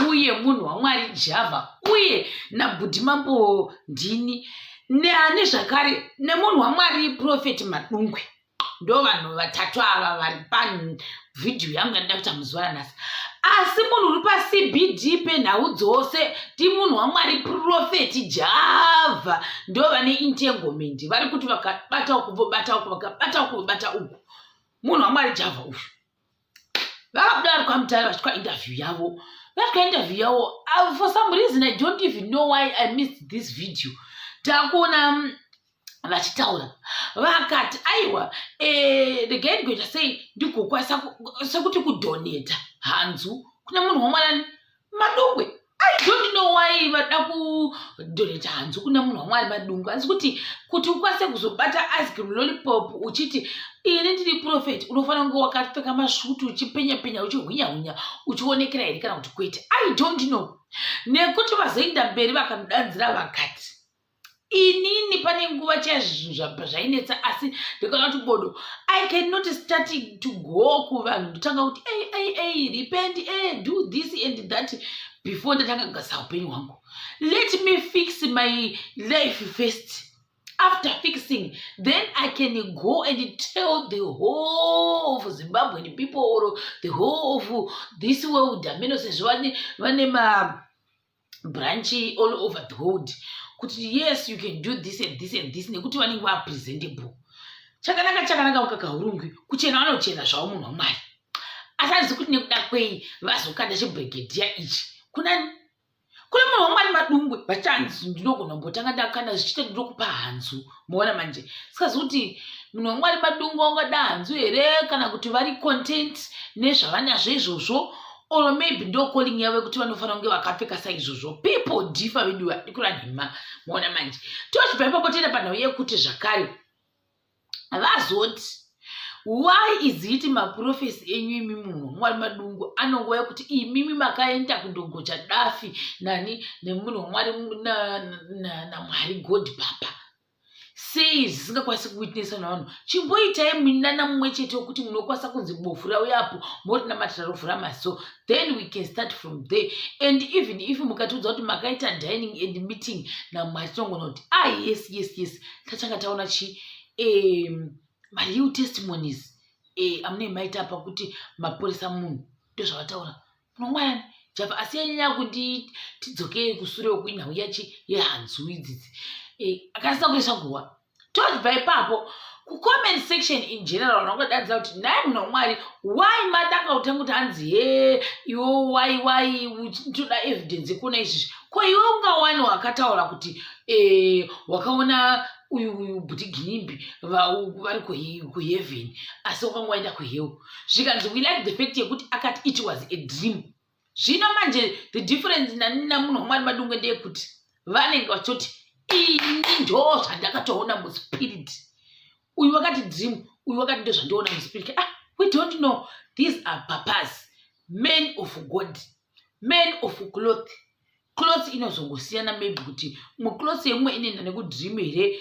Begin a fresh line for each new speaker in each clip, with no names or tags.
uye munhu waMwari Java uye naBhudhimambo Ndini neane zvakare nemunhu waMwari Prophet Madungwe. Ndo vanhu vatatu ava vari pavhidhiyo yangu yandida kuita muzuva ranhasi. Asi munhu uri paCBD penhau dzose munhu waMwari Prophet Java ndo vane entanglement vari kuti vakabata uku vobata uku vakabata uku vobata uku. Munhu waMwari Java uyu vakabuda vari kwamutare vachitwa interview yavo. For some reason I don't even know why I missed this video. Takuona vachitaura vakati aiwa regai ndigoita sei ndigokwanisa sekuti kudoneta hanzu kuna munhu waMwari Madungwe. I don't know why vada kudoneta hanzu kuna munhu waMwari Madungwe. Asi kuti ukwanise kuzobata ice cream lollipop uchiti ini ndiri prophet unofanira kunge wakapfeka masvutu uchipenya uchihwinya uchionekera here kana kuti kwete. I don't know. Nekuti vazoenda mberi vakamudanzira vakati inini pane nguva chazvinhu zvainetsa asi ndikaona kuti bodo I cannot start to go kuvanhu ndotanga kuti repent do this and that before ndatanga kugasa upenyu hwangu. Let me fix my life first. After fixing, then I can go and tell the whole of Zimbabwean people or the whole of this world. I mean, one branch all over the world. Yes, you can do this and this and this. Nekuti vanenge va presentable. Chakanaka ukakahurungwi kuchena vanochena zvavo munhu waMwari. Asazi kuti nekuda kwei vazokanda chibrigadier ichi. Kuna munhu waMwari Madungwe vachanzi ndinogona kumbotanga ndakanda zvichita ndokupa hanzu. Muona manje. Sikazi kuti munhu waMwari Madungwe ungada hanzu here kana kuti vari content nezvavanazvo izvozvo. Or maybe ndo calling yavo kuti vanofanira kunge vakapfeka saizvozvo. People differ vedu vadikura nhema. Muona manje. Tochipa ipapo tenda panhau yekuti zvakare vazoti why is it mapurofesi enyu imi munhu waMwari Madungwe anongova yekuti imimi makaenda kundongocha dafi nani nemunhu waMwari naMwari God Papa sei zvisingakwanisi kuwitnesa navanhu. Chimboitai munana mumwe chete wekuti munokwanisa kunzi bofu rauya apo moti namatira rofu ramaso, then we can start from there. And even if mukatiudza kuti makaita dining and meeting naMwari tinogona kuti yes tachanga taona real testimonies amune maita apa kuti maporesa munhu ndozvavataura munhu waMwari Java. Asi yanyanya kuti tidzoke kusure kwinhau yachi yehanzu idzidzi akasina kuisa nguva tobva ipapo kucomment section in general unongodanza kuti naye munhu waMwari why matanga kutanga kuti hanzi iwo why uchitoda evidence kuna izvizvi ko iwe ungawani wakataura kuti wakaona uyu Bhuti-Ginimbi vari kuheaven asi wakangoenda kuhell. Zvikanzi we like the fact yekuti akati it was a dream. Zvino manje the difference nanina munhu waMwari Madungwe ndeyekuti vanenge vachoti ini ndo zvandakatoona muspirit. Uyu wakati dream, uyu wakati ndo zvandoona muspirit. We don't know. These are papas, men of God, men of cloth. Clothes inozongosiyana maybe kuti clothes yemwe inoenda nekudream here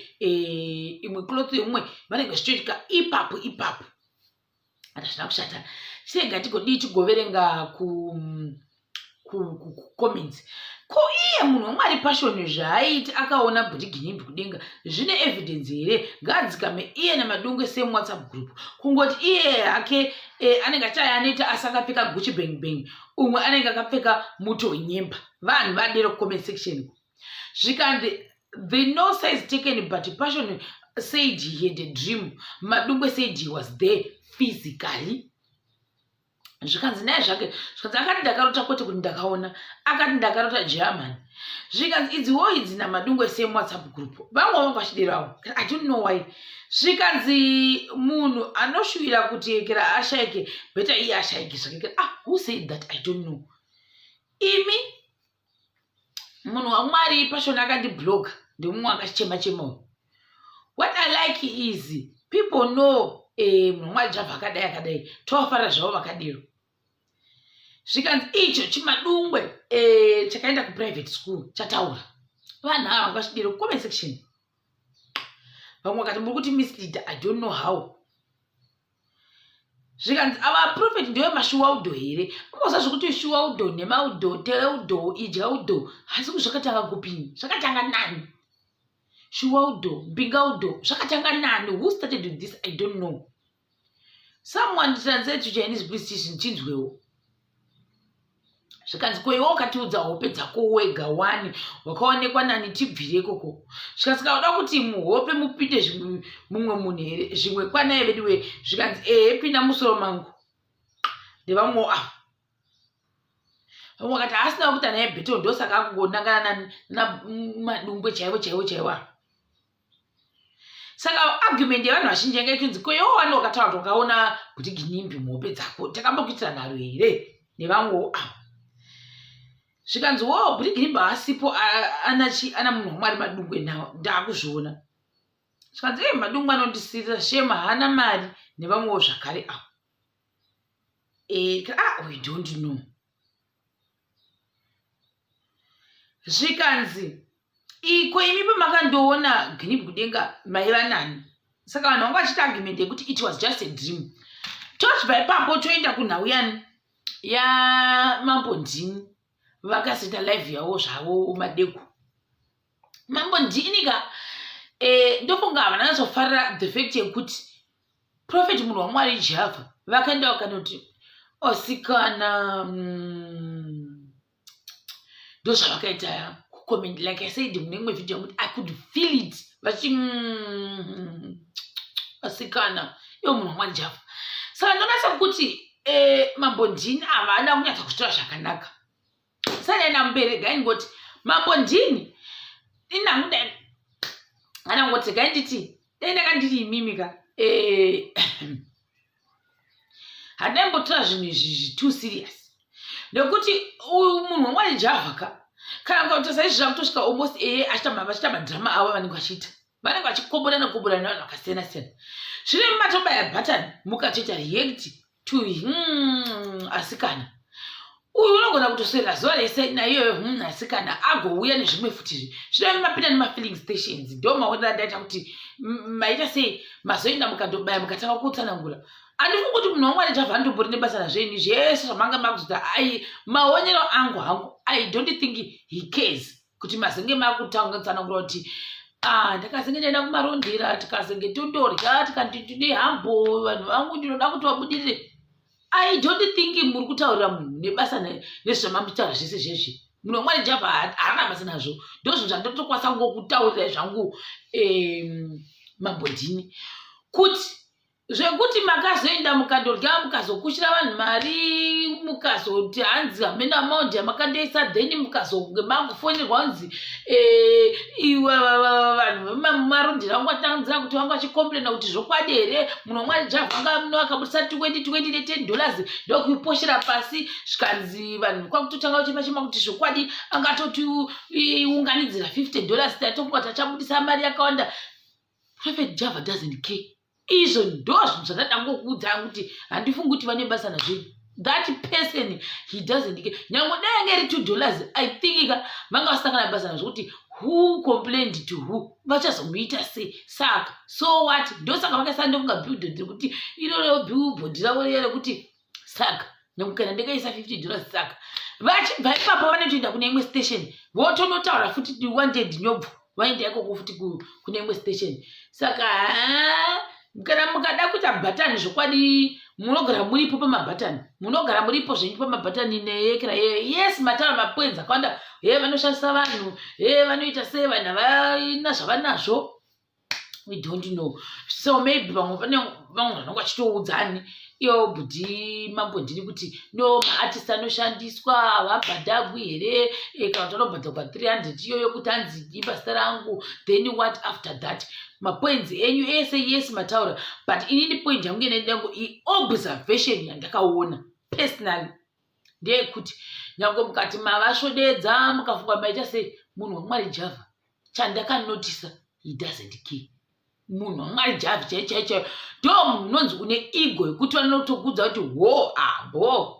imwe clothes yemwe vanenge vachiitoitika ipapo hazvina kushata. Sei ngatigodii tigoverenga comments. Ko iye munhu waMwari Passion zvaaiti akaona Bhuti-Ginimbi kudenga zvine evidence here. Ngadzikame iye naMadungwe same WhatsApp group. Kungoti iye hake anenge achaya anoita asakapfeka Gucci bang umwe anenge akapfeka muto wenyemba. Vanhu vadere comment section. Zvikanzi the no size taken but Passion said he had a dream. Madungwe said he was there physically. Zvikanzi naye zvake zvikanzi akati ndakarota kwete kuti ndakaona akati ndakarota German. Zvikanzi idzi naMadungwe same WhatsApp group. Vamwe vanga vachidirawo. I don't know why. Zvikanzi munhu anoshuvira kuteekera ashaike better iye ashaike zvake. Who said that? I don't know. Imi munhu waMwari Passion akandiblock ndimumwe akachema. What I like is people know munhu waMwari Java akadai tofarira zvavo vakadero. Zvikanzi icho chimadungwe chakaenda kuprivate school chataura. Vanhu ava vachidero comment section. Vamwe vakati muri kuti misleader. I don't know how. zvikanzi ava profeti ndiwe mashuwaudho here unoza zvekuti shuwaudho nemaudho teleudho idyaudho asi zvakatanga kupini zvakatanga nani shuwaudho mbingaudho zvakatanga nani who started with this I don't know someone translate to Chinese please chinzwewo zvikanzi koiwo wakatiudza hope dzako wega wani wakaonekwa nani tibvire ikoko zvikasika uda kuti muhope mupinde zvimwe mumwe munhu here zvimwe kwanaye vediwe zvikanzi pinda musoro mangu ndevamwe vamwe vakati asina kuita naye bheto ndosaka akungonangana namadungwe chaiwo saka argument yevanhu vazhinji yanga itunzi koiwo wani wakataura kuti wakaona kuti ginimbi muhope dzako takambokuitira nharo here nevamwe zvikanzi wo Brigitte asipo ana munhu wamwari madungwe nawo ndakuzviona zvikanzi madungwe anondisirira shema hana mari nevamwewo zvakare apo we don't know zvikanzi iko imi pamakandoona ginibhi kudenga maiva nani saka vanhu vanga vachita argument yekuti it was just a dream tochibva ipapo toenda kunhau yani yamambo ndini vakasita live yavo zvavo madeko mambo ndini ka ndofunga havana nazofarira the fact yekuti prophet munhu wamwari Jehovha vakaenda vakanoti osikana ndo zvavakaita kucomment like I said mune imwe video yamuti I could feel it vachi osikana iwo munhu wamwari Jehovha saka ndonasa kuti mambo ndini havana kunyatsa kuzitora zvakanaka sanaenda muberega ingoti mambo ndini inanguda anangoti gainditi ndakandiri imimika handambotora zvinhu izvi too serious nekuti uyu munhu wamwari Jehovha ka kana kuti saizvi zvakutosvika almost achita madhirama avo vanenge vachiita vanenge vachikoborana nevanhu vakasiyana siyana zvine mumatobaya button mukatoita react to asikana uyu unogona kutoswera zuva rese naiyoyo asikana agouya nezvimwe futi zvine mapinda nemafilling stations ndo maonera ndaita kuti maita sei mazoenda mukandobaya mukatanga kutsanangura handifungi kuti munhu wamwari Jehovha andombori nebasa nazvenyu zvese zvamanga makuzota maonero angu hangu I don't think he cares kuti mazenge makutanga kutsanangura kuti ndakazenge ndaenda kumarondera tikazenge tondorya tikati nehambo vanhu vangu ndinoda kuti vabudirire I don't think muri kutaurira munhu nebasa nezvamambotaura zvese zveshe munhu wamwari Jehovha haana basa nazvo ndo zvinhu zvandotokwanisa ngokutaurira zvangu mambo ndini kuti zvekuti makazoenda mukandorya mukazokushira vanhu mari mukazoti hanzi hamena amount yamakandoisa then mukazonge makufonerwa hanzi iwe vanhu vemarondera vangu vatanganzira kuti vanga vachikomplena kuti zvokwadi here munhu wamwari Jehovha anga muno akabudisa $20 ndokuiposhera pasi zvikanzi vanhu kwakutotanga kuchema kuti zvokwadi angatotiunganidzira $50 tatonga tachabudisa mari yakawanda prophet Jehovha doesn't care izvo ndo zvinhu zvandadangokudza kuti handifungi kuti vane basa nazvenyu that person he doesn't care nyange dai anga iri $2 I think vanga vasangana basa nazvo kuti who complained to who vachazomuita sei saka so what ndosaka vakaisa ndofunga billboard kuti iroro billboard ravo riya rekuti saka nyange ndikaisa $50 saka vachibva ipapo vanotoenda kune imwe station votonotaura futi wanted nyobvu vaenda ikoko futi kune imwe station saka kana mukada kuita bhatani zvokwadi munogara muripo pamabhatani munogara muripo zvenyu pamabhatani neyekera yes mataura mapwenzi akawanda vanoshandisa vanhu vanoita sei vanhu havana zvavanazvo we don't know so maybe vamwe pane vamwe vanenge vachitoudzani iyo budhi mambo ndini kuti no maartist anoshandiswa havabhadhagwi here kana kuti vanobhadhagwa 300 iyoyo kuti hanzi ibasa rangu then what after that mapwenzi enyu ese yes mataura but inini point yangu yenendangu iobservation yandakaona personally ndeyekuti nyange mukati mavasvodedza mukafunga maita sei munhu wamwari Jehovha chandakanotisa he doesn't care munhu wamwari Jehovha chaichaicho ndo munhu unonzi une ego yekuti vanotokudza kuti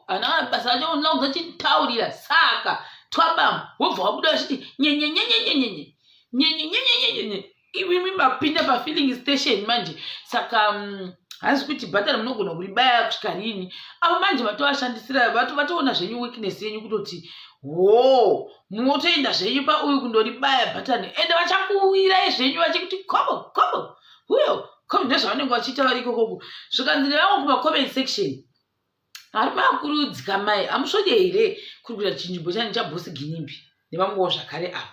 ana basa acho unoza chitaurira saka twabama wobva wabuda vachiti nyenyenyenyenyenyenyenyenyenyenyenyenye iwimi mapinda pafilling station manje saka hasi kuti bhatani munogona kuribaya kusvika rini. Avo manje vatovashandisira vatoona zvenyu weakness yenyu kutoti munotoenda zvenyu pauyu kundoribaya bhatani ende vachakuwirai zvenyu vachikuti kobo uyo ndezvavanenge vachiita vari ikokoko. Zvikanzi nevamwe kumacomment section ari makurudzika mai amusvode here kuri kuita chinzvimbo chani chabosi Ginimbi nevamwewo zvakare avo.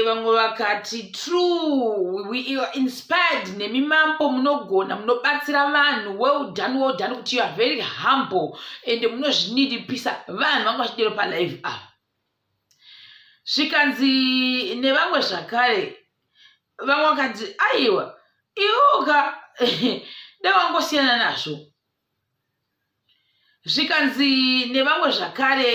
Vamwe vakati true we are inspired nemimambo munogona munobatsira vanhu well done kuti you are very humble ende munozvinidipisa vanhu vanga vachidero palive ava. Zvikanzi nevamwe zvakare vamwe vakati aiwa iwoka ndavangosiyana nazvo. Zvikanzi nevamwe zvakare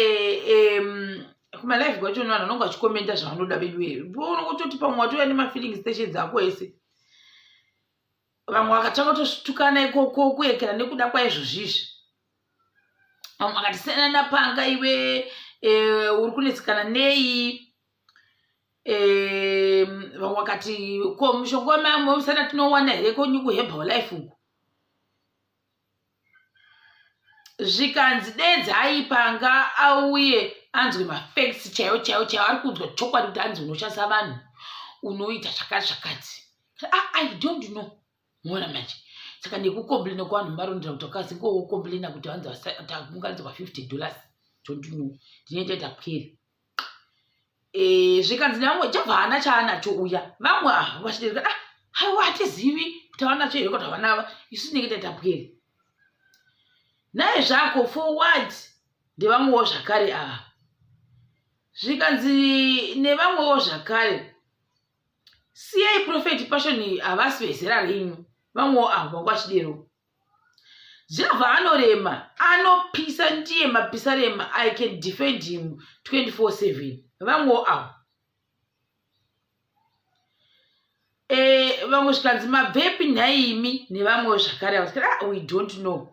kumalive kwacho vanhu vanonga vachikomenta zvavanoda vedu here unongototi pamwe watouya nemafeeling stations ako ese vamwe vakatanga kutosvitukana ikoko kuekera nekuda kwaizvo zvizvi. Vamwe vakati siyana napanga iwe uri kunetsekana nei. Vamwe vakati ko mushonga wamamwe musana tinowana here konyu kuhebha life uku. Zvikanzi denzi aipanga auye anzwe mafacts chaiwo ari kunzwa chokwadi kuti anzi unoshandisa vanhu unoita zvakati. I don't know muona manje saka ndikukomplaina kuvanhu marondera kuti wakazi ngokukomplaina kuti munganzwa $50 don't know ndinoita tapukeri. Zvikanzi nevamwe chabva hana chaanacho uya vamwe vachitereka haiwa hatizivi kuti havanacho here kuti havanava isu tinenge taitapukeri. Naye zvako forward ndevamwewo zvakare ava. Zvikanzi nevamwewo zvakare siyai Prophet Passion havasi vezera renyu vamwewo avo vanga vachidero. Jehovha anorema anopisa ndiye mapisa rema I can defend him 24/7 vamwewo avo. Vamwe zvikanzi mabvepi nhaimi nevamwewo zvakare ava we don't know.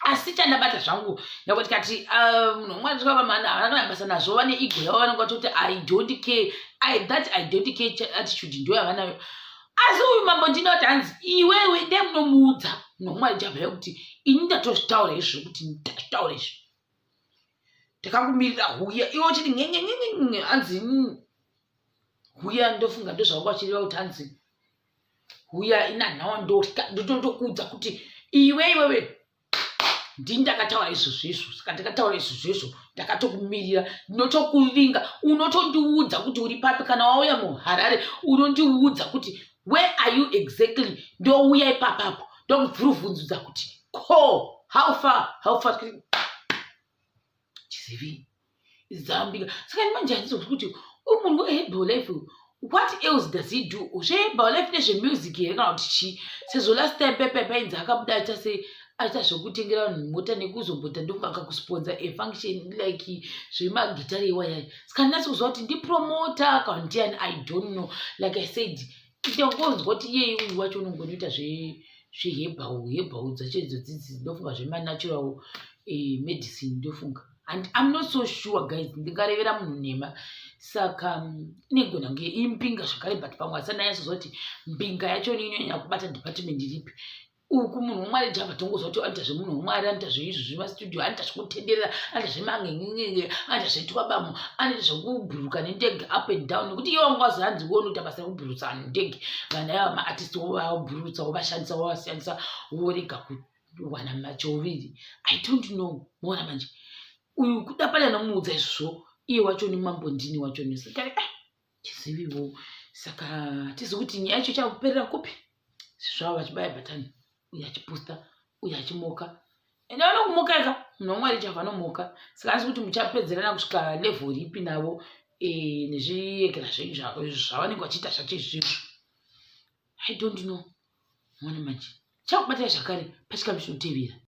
Asi chandabata zvangu ndakuti kati munhu mwari zvavamana havana basa nazvo vane ego yavo vanenge vatoti I don't care that I don't care attitude ndo yavanayo. Asi uyu mambo ndinoti hanzi iwewe ndemunomuudza munhu mwari chabva kuti ini ndatozvitaura izvo kuti ndazvitaura izvo ndakakumirira huya iwe uchiti nyenyenyenyenye hanzi huya ndofunga ndozvavanga vachireva kuti hanzi huya ina nhawa ndotokuudza kuti iwewe ndini ndakataura izvozvo saka ndakataura izvozvo ndakatokumirira ndinotokuvinga unotondiudza kuti uri papi kana wauya muHarare unondiudza kuti where are you exactly ndouya ipapapo ndokubvuruvhunzudza kuti how far chizivi izambika saka ndimanje handizozvi kuti uyu munhu weHerbal Life what else does he do zveHerbal Life nezvemusic here kana kuti chii sezvo last time painzi akabuda aita zvokutengera vanhu mota nekuzombota ndokanga kusponsa function like zvemagitari iwayai saka ndinatsi kuzwa kuti ndipromota kana ndiani I don't know like I said ndingonzwa kuti iyeye uyu wacho unongonoita zveherbal dzacho idzodzi ndofunga zvemanatural medicine ndofunga and I'm not so sure guys ndingarevera munhu nhema saka inegona kunge impinga zvakare but pamwe asana yasozwa kuti mbinga yacho inonyanya kubata department ripi uku munhu wamwari java tongozwa kuti anoita zvemunhu wamwari anoita zveizvo zvemastudio anoita zvekutenderera anoita zvemangengenge anoita zvetwabamu anoita zvekubhuruka nendege up and down nekuti iye wanga wazi hanzi wonoita basa rekubhurutsa vanhu ndege vanhu ava maartist wovabhurutsa wovashandisa wovasiyandisa worega kuwana machoviri I don't know muona manje uyu kuda pale anomuudza izvozvo iye wacho nemambo ndini wacho nesakare chizivivo saka tizi kuti nyaya yacho chakuperera kupi zvavo vachibaya bhatani uyu achiposta uyu achimoka ende vanokumuka eka munhu wamwari chavha nomuka saka asi kuti muchapedzerana kusvika level ripi navo nezviekera zvenyu zvavanenge vachiita zvacho izvizvo I don't know muone manje chakubatai zvakare pachikambisotevera